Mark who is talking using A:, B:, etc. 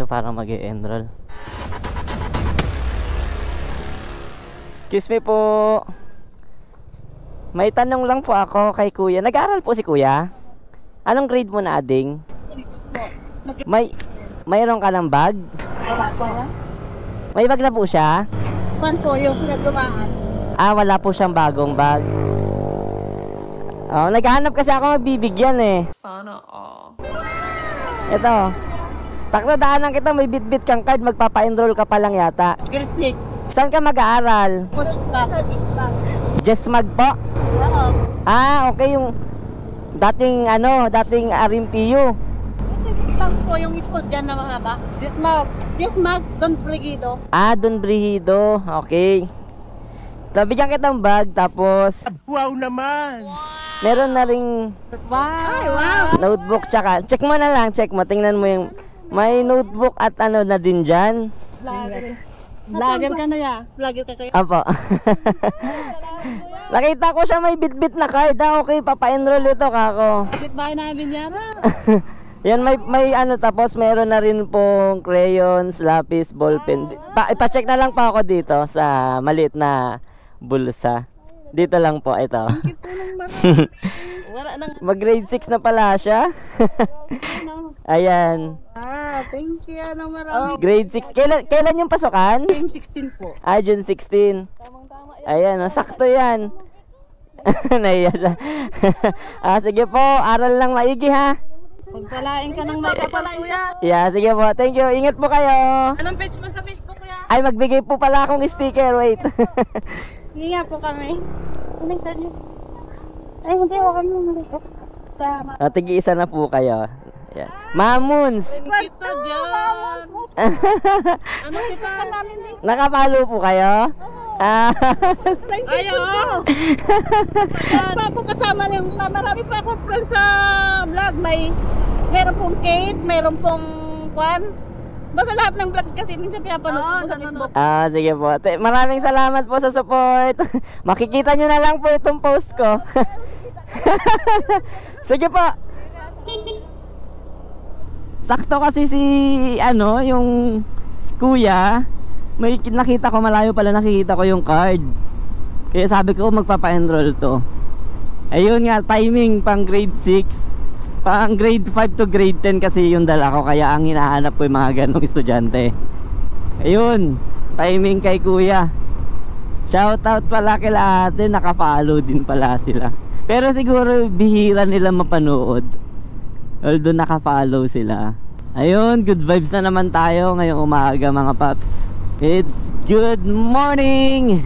A: dito para mag-enroll. Excuse me po. May tanong lang po ako kay kuya. Nag-aaral po si kuya? Anong grade mo na, ading?
B: 6 po.
A: Mayroon ka ng bag?
B: Wala po.
A: May bag na po siya?
B: Kwan po yung pinagdumaan.
A: Ah, wala po siyang bagong bag. Oh, naghahanap kasi ako magbibigyan eh.
C: Sana all.
A: Ito. Sakto daanan kita, may bit-bit kang card, magpapa-enroll ka pa lang yata.
B: Grade 6.
A: Saan ka mag-aaral?
B: Police back.
A: Jesmag po?
B: Oo.
A: Ah, okay, yung dating RMTU.
B: Ito po yung school dyan na mahaba. Desmag, Don Brigido.
A: Ah, Don Brigido. Okay. Bigyan kitang bag, tapos
D: Wow naman!
A: meron na ring
B: Wow! Ay, wow!
A: notebook, tsaka check mo na lang, check mo, tingnan mo yung may notebook at ano na din dyan.
B: Vlogger ka na ya. Vlogger ka kayo.
A: Apo. Nakita ko siya may bit-bit na card. Ah, okay, papa-enroll ito kako.
B: Bakit bahay namin yan?
A: Yan, may ano, tapos meron na rin pong crayons, lapis, ballpen. Ipa-check na lang pa ako dito sa maliit na bulsa. Dito lang po, ito.
B: Wala nang...
A: Mag-grade 6 na pala siya. Ayan.
B: Thank you. Anong marami.
A: Grade 6. Kailan yung pasukan?
B: June 16 po.
A: Ah, June 16. Ayan, sakto yan. Naiya siya. Sige po, aral lang maigi ha.
B: Pagpalain ka ng magpapalain ka.
A: Yeah, sige po. Thank you. Ingat po kayo.
B: Anong page mo sa Facebook kuya?
A: Ay, magbigay po pala akong sticker. Wait.
B: Hindi nga po kami. Ay, hindi ako kami malipot. Tama.
A: Tigi-isa na po kayo. Yeah. Mamuns.
B: Kita dyan. Ano kita namin dito?
A: Nakapalo po kayo? Ah.
B: Ayaw! Pa po kasama yung marami pa akong friends sa vlog. Meron pong Kate, meron pong Juan. Basta lahat ng vlogs kasi minsan pinapanood ko sa Facebook.
A: Sige po. Maraming salamat po sa support. Makikita nyo na lang po itong post ko. Sige po. Sakto kasi yung si kuya, may nakita ko malayo pala, nakikita ko yung card. Kaya sabi ko magpapa-enroll to. Ayun nga, timing pang grade 6. Pang grade 5 to grade 10 kasi yung dala ko, kaya ang hinahanap ko yung mga ganong estudyante. Ayun, timing kay kuya. Shoutout pala kila ate, nakafollow din pala sila. Pero siguro bihira nila mapanood, although nakafollow sila. Ayun, good vibes na naman tayo ngayong umaga mga paps. It's good morning!